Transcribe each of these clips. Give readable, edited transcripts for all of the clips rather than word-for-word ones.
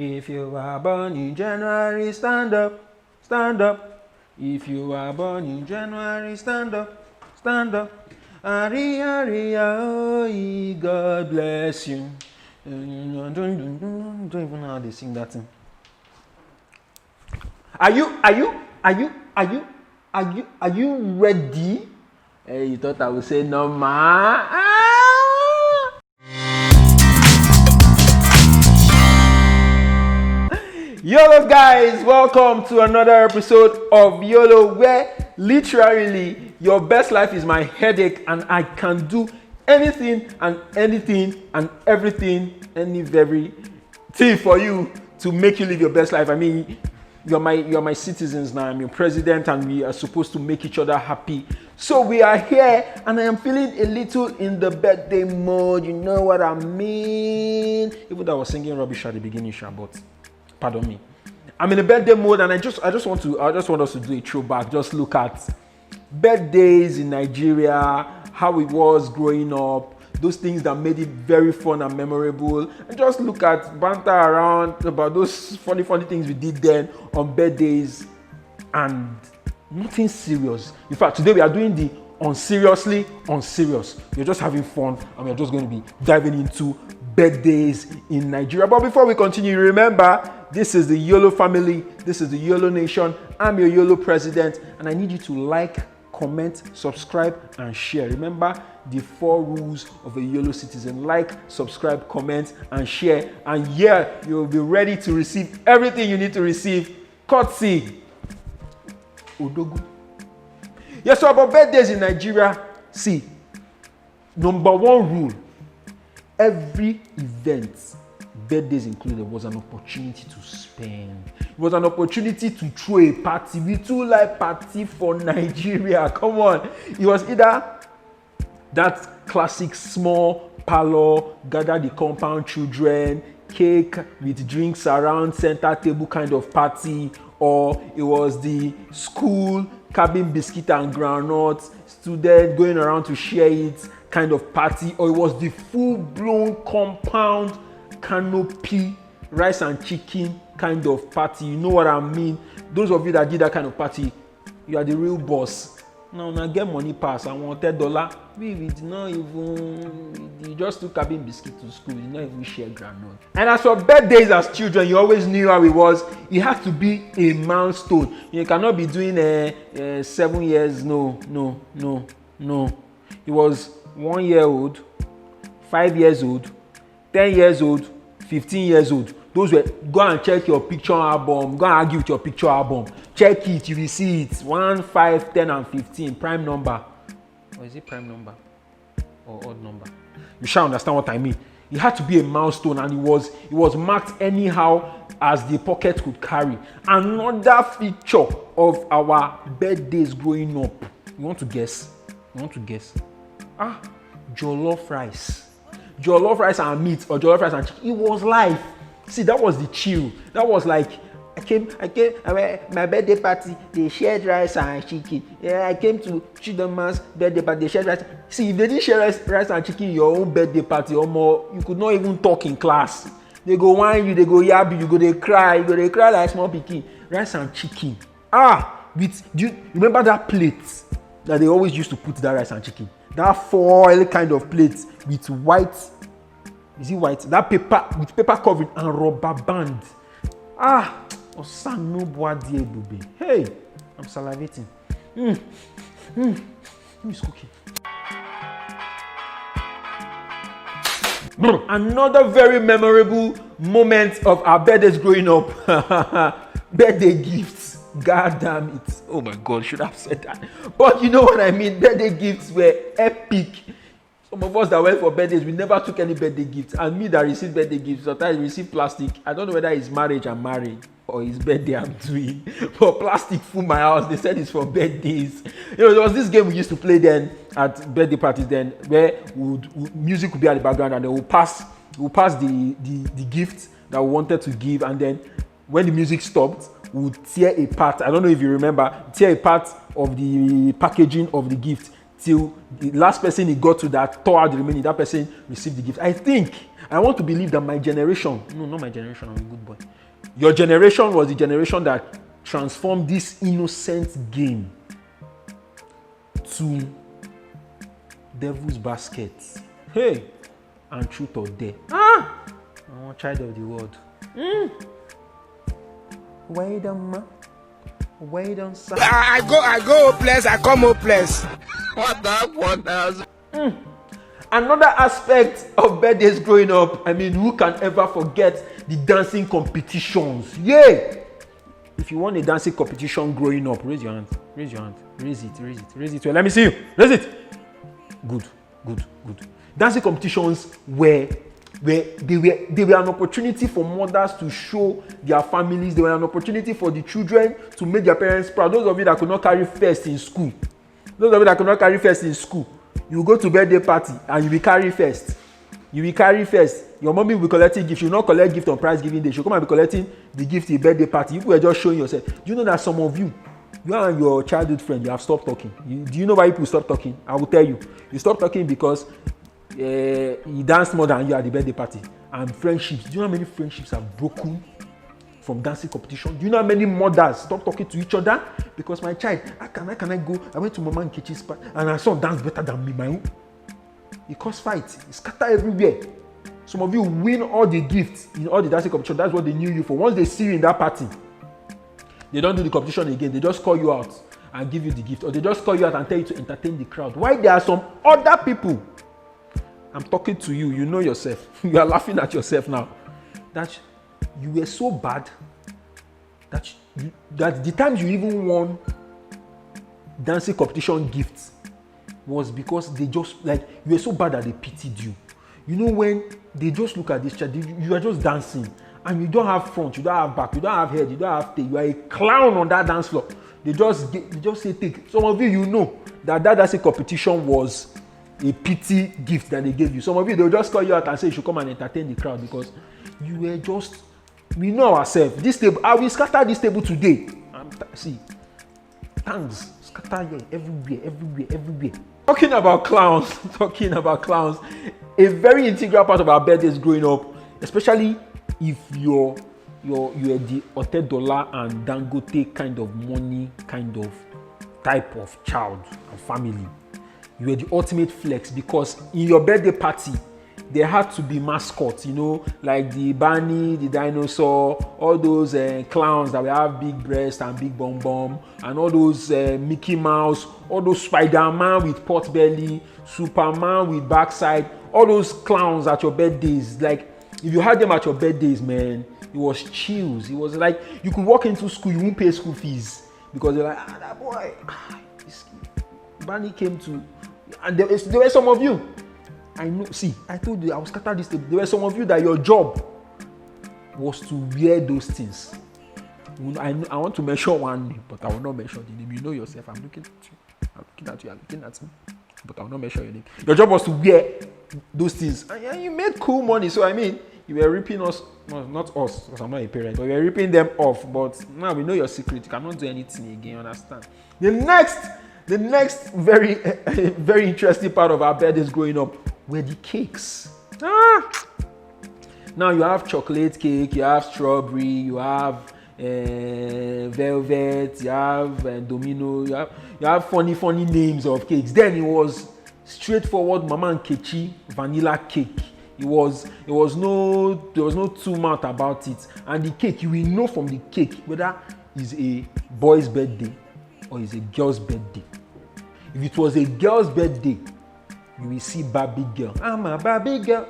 If you are born in January, stand up, stand up. If you are born in January, stand up, stand up. Ari, ari, oh, God bless you. Don't even know how they sing that thing. Are you ready? Hey, you thought I would say no, ma? YOLO guys, welcome to another episode of YOLO, where literally your best life is my headache and I can do anything and everything, any very thing for you to make you live your best life. I mean, you're my citizens now. I'm your president and we are supposed to make each other happy. So we are here and I am feeling a little in the birthday mode. You know what I mean? Even though I was singing rubbish at the beginning, but pardon me. I'm in a birthday mode and I just want us to do a throwback. Just look at birthdays in Nigeria, how it was growing up, those things that made it very fun and memorable, and just look at banter around about those funny things we did then on birthdays, and nothing serious. In fact, today we are doing the unseriously unserious. We're just having fun and we're just going to be diving into birthdays in Nigeria. But before we continue, remember, this is the YOLO family, this is the YOLO nation. I'm your YOLO president and I need you to like, comment, subscribe and share. Remember the 4 rules of a YOLO citizen: like, subscribe, comment and share. And yeah, you'll be ready to receive everything you need to receive courtesy Odogu. Yes, so about birthdays in Nigeria, see, number 1 rule: every event, birthdays included, was an opportunity to spend. It was an opportunity to throw a party. We too like party for Nigeria. Come on. It was either that classic small parlor, gather the compound children, cake with drinks around center table kind of party, or it was the school cabin biscuit and groundnut, student going around to share it kind of party, or it was the full-blown compound canopy rice and chicken kind of party. You know what I mean? Those of you that did that kind of party, you are the real boss. Now get money pass. I want $10. We did not even, you just took cabin biscuit to school. You did not even share groundnut. And as for birthdays as children, you always knew how it was. It had to be a milestone. You cannot be doing 7 years. No. It was 1 year old, 5 years old, 10 years old, 15 years old. Those were, go and check your picture album, go and argue with your picture album. Check it, you will see it. 1, 5, 10 and 15, prime number. Or is it prime number or odd number? You shall understand what I mean. It had to be a milestone and it was marked anyhow as the pocket could carry. Another feature of our birthdays growing up. You want to guess? Jollof rice. Jollof rice and meat or jollof rice and chicken. It was life. See, that was the chill. That was like, my birthday party, they shared rice and chicken. Yeah, I came to Chidama's birthday party, they shared rice. See, if they didn't share rice and chicken in your own birthday party or more, you could not even talk in class. They go whine you, they go yab you go they cry like small pikin. Rice and chicken. Do you remember that plate that they always used to put that rice and chicken? That foil kind of plate with white, is it white? That paper with paper covering and rubber band. Osano boadie bube. Hey, I'm salivating. Who is cooking? Another very memorable moment of our birthdays growing up. Birthday gifts. God damn it. Oh my God, should have said that. But you know what I mean. Birthday gifts were epic. Some of us that went for birthdays, we never took any birthday gifts. And me that received birthday gifts, sometimes I received plastic. I don't know whether it's marriage I'm marrying or it's birthday I'm doing. But plastic full my house. They said it's for birthdays. You know, there was this game we used to play then at birthday parties then, where music would be at the background and then we'll pass the gift that we wanted to give, and then when the music stopped, we'll tear a part. I don't know if you remember, tear a part of the packaging of the gift till the last person it got to that tore out the remaining, that person received the gift. I think I want to believe that my generation, no, not my generation, I'm a good boy. Your generation was the generation that transformed this innocent game to devil's basket. Hey, and truth or dare. I'm a child of the world. Wait on ma. Wait on sir. I go hopeless, I come hopeless. What else? Another aspect of birthdays growing up, I mean, who can ever forget the dancing competitions? Yeah! If you want a dancing competition growing up, raise your hand. Raise your hand. Raise it. Well, let me see you. Raise it. Good. Dancing competitions were an opportunity for mothers to show their families. They were an opportunity for the children to make their parents proud. Those of you that could not carry first in school, you go to birthday party and you will carry first. Your mommy will be collecting gifts. You will not collect gift on prize giving day. She'll come and be collecting the gift in birthday party. You were just showing yourself. Do you know that some of you and your childhood friend, you have stopped talking? Do you know why people stop talking? I will tell you. You stop talking because he danced more than you at the birthday party. And friendships. Do you know how many friendships have broken from dancing competition? Do you know how many mothers stop talking to each other because my child, how can I go? I went to Mama Nkechi's party and I saw dance better than me, my own. It caused fights. It scattered everywhere. Some of you win all the gifts in all the dancing competition. That's what they knew you for. Once they see you in that party, they don't do the competition again. They just call you out and give you the gift, or they just call you out and tell you to entertain the crowd. Why there are some other people? I'm talking to you. You know yourself. You are laughing at yourself now. That you were so bad that the times you even won dancing competition gifts was because they just, like, you were so bad that they pitied you. You know, when they just look at this child, you are just dancing and you don't have front, you don't have back, you don't have head, you don't have tail, you are a clown on that dance floor. They just say take. Some of you know that dancing competition was a pity gift that they gave you. Some of you, they'll just call you out and say you should come and entertain the crowd because you were just, we know ourselves. This table, I will scatter this table today. See, thanks, scatter here, everywhere. Talking about clowns, a very integral part of our birthdays growing up, especially if you're the Otedola and Dangote kind of money, kind of type of child and family. You were the ultimate flex because in your birthday party, there had to be mascots, you know, like the Barney, the dinosaur, all those clowns that will have big breasts and big bum bum, and all those Mickey Mouse, all those Spider-Man with pot belly, Superman with backside, all those clowns at your birthdays. Like, if you had them at your birthdays, man, it was chills. It was like you could walk into school, you won't pay school fees because they're like, that boy, Barney came to, and there were some of you. I know. See, I told you I was scatter this table. There were some of you that your job was to wear those things. I want to mention one name, but I will not mention the name. You know yourself. I'm looking at you. You're looking at me, but I will not mention your name. Your job was to wear those things, and you made cool money. So I mean, you were ripping us, not us, because I'm not a parent, but you were ripping them off. But now we know your secret. You cannot do anything again. Understand? The next very very interesting part of our birthdays growing up were the cakes. Now you have chocolate cake, you have strawberry, you have velvet, you have domino, you have funny names of cakes. Then it was straightforward Mama Nkechi vanilla cake. There was no two mouth about it. And the cake, you will know from the cake whether it's a boy's birthday or it's a girl's birthday. If it was a girl's birthday, you will see Barbie girl. I'm a Barbie girl.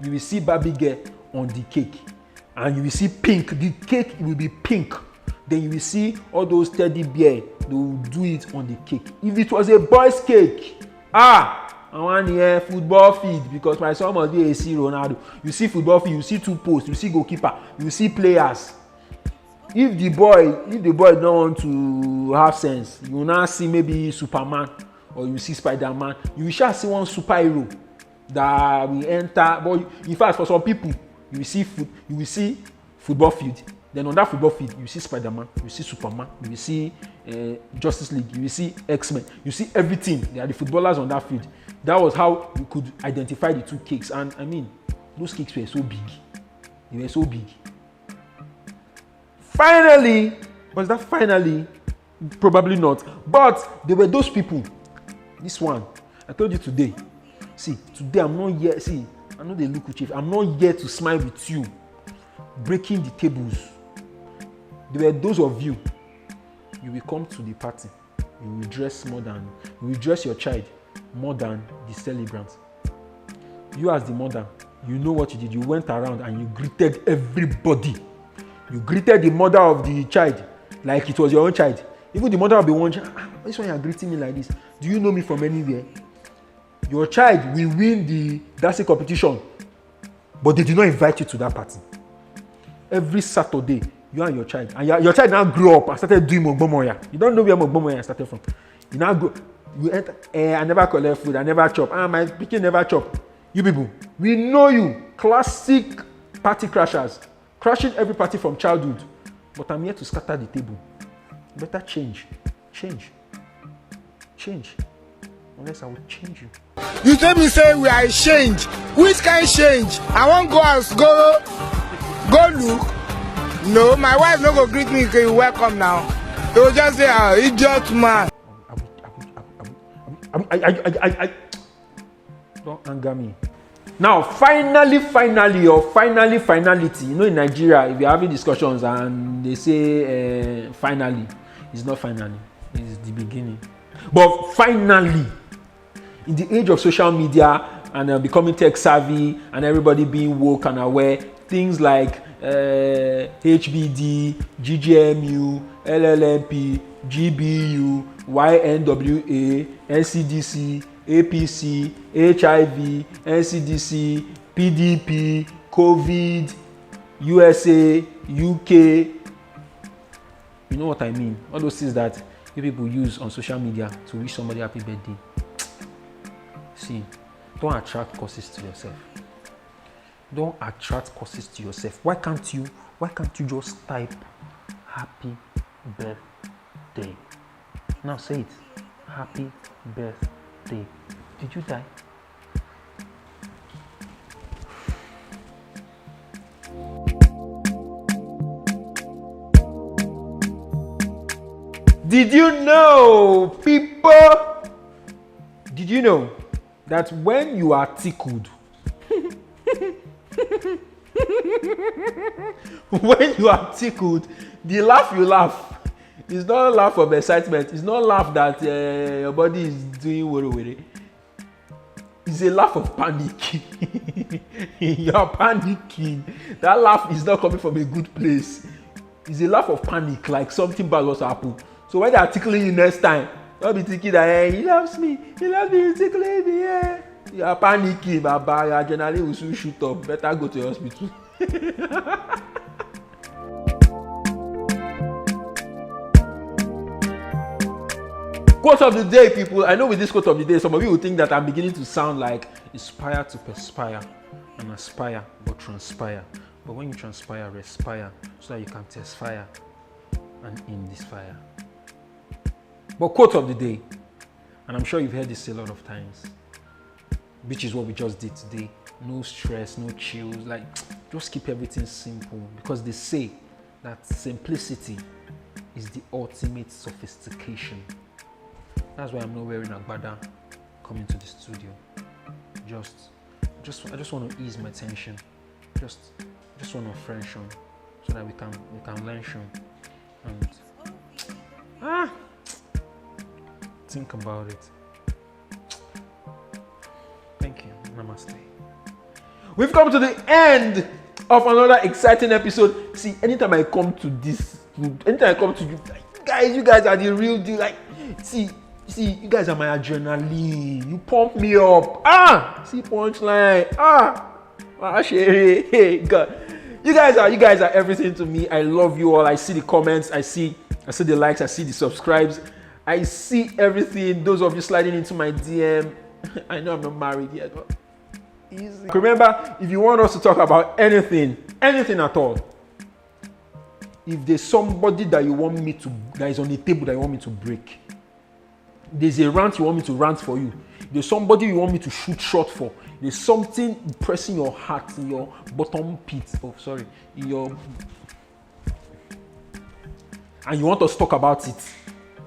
You will see Barbie girl on the cake. And you will see pink. The cake will be pink. Then you will see all those teddy bear. They will do it on the cake. If it was a boy's cake, I want here football field because my son must be a C Ronaldo. You see football field, you see two posts, you see goalkeeper, you see players. If the boy don't want to have sense, you will now see maybe Superman or you see Spider-Man. You will see one superhero that will enter. But in fact, for some people, you will see football field. Then on that football field, you see Spider-Man, you see Superman, you see Justice League, you see X-Men, you see everything. They are the footballers on that field. That was how you could identify the two cakes. And I mean, Those cakes were so big. They were so big. Finally, was that finally? Probably not. But there were those people. This one, I told you today. See, today I'm not here. See, I know they look with you. I'm not here to smile with you, breaking the tables. There were those of you. You will come to the party. You will dress your child more than the celebrant. You as the mother, you know what you did. You went around and you greeted everybody. You greeted the mother of the child like it was your own child. Even the mother will be wondering, this one you are greeting me like this. Do you know me from anywhere? Your child will win the dancing competition, but they did not invite you to that party. Every Saturday, you and your child, and your child now grew up and started doing Mogbomoya. You don't know where Mogbomoya started from. You now go, you enter, I never collect food, I never chop. My pikin never chop. You people, we know you, classic party crashers, crashing every party from childhood. But I'm here to scatter the table. Better change. Unless I will change you. You tell me say we are change. Which kind change? I won't go out, go look. No, my wife no go greet me. Okay, welcome now. They will just say, idiot man. Don't anger me. Now, finality. You know, in Nigeria, if you're having discussions and they say finally, it's not finally, it's the beginning. But finally, in the age of social media and becoming tech savvy and everybody being woke and aware, things like HBD, GGMU, LLMP, GBU, YNWA, NCDC, APC, HIV, NCDC, PDP, COVID, USA, UK. You know what I mean? All those things that you people use on social media to wish somebody happy birthday. See, don't attract curses to yourself. Don't attract curses to yourself. Why can't you just type happy birthday? Now say it. Happy birthday. Did you die? Did you know, people? Did you know that when you are tickled, when you are tickled, the laugh you laugh is not a laugh of excitement. It's not a laugh that your body is doing worry. It's a laugh of panic. You're panicking. That laugh is not coming from a good place. It's a laugh of panic, like something bad was happening. So when they are tickling you next time, don't be thinking that he loves me, he's tickling me, yeah. You are panicking, baba. Your adrenaline will soon shoot up. Better go to the hospital. Quote of the day, people. I know with this quote of the day, some of you will think that I'm beginning to sound like inspire to perspire and aspire but transpire. But when you transpire, respire so that you can test fire and in this fire. But quote of the day, and I'm sure you've heard this a lot of times, which is what we just did today. No stress, no chills, like just keep everything simple, because they say that simplicity is the ultimate sophistication. That's why I'm not wearing agbada coming to the studio. I just want to ease my tension. Just want to freshen so that we can learn and think about it. Thank you. Namaste. We've come to the end of another exciting episode. See, anytime I come to you guys are the real deal. Like, see, you guys are my adrenaline. You pump me up. See punchline. Hey, God. You guys are everything to me. I love you all. I see the comments. I see the likes. I see the subscribes. I see everything. Those of you sliding into my DM. I know I'm not married yet, but easy. Remember, if you want us to talk about anything at all, if there's somebody that is on the table that you want me to break, there's a rant you want me to rant for you, There's somebody you want me to shoot shot for. There's something pressing your heart in your bottom pit. Oh, sorry, in your, and you want us to talk about it.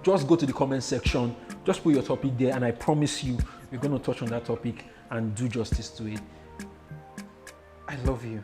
Just go to the comment section. Just put your topic there, and I promise you, we're going to touch on that topic and do justice to it. I love you.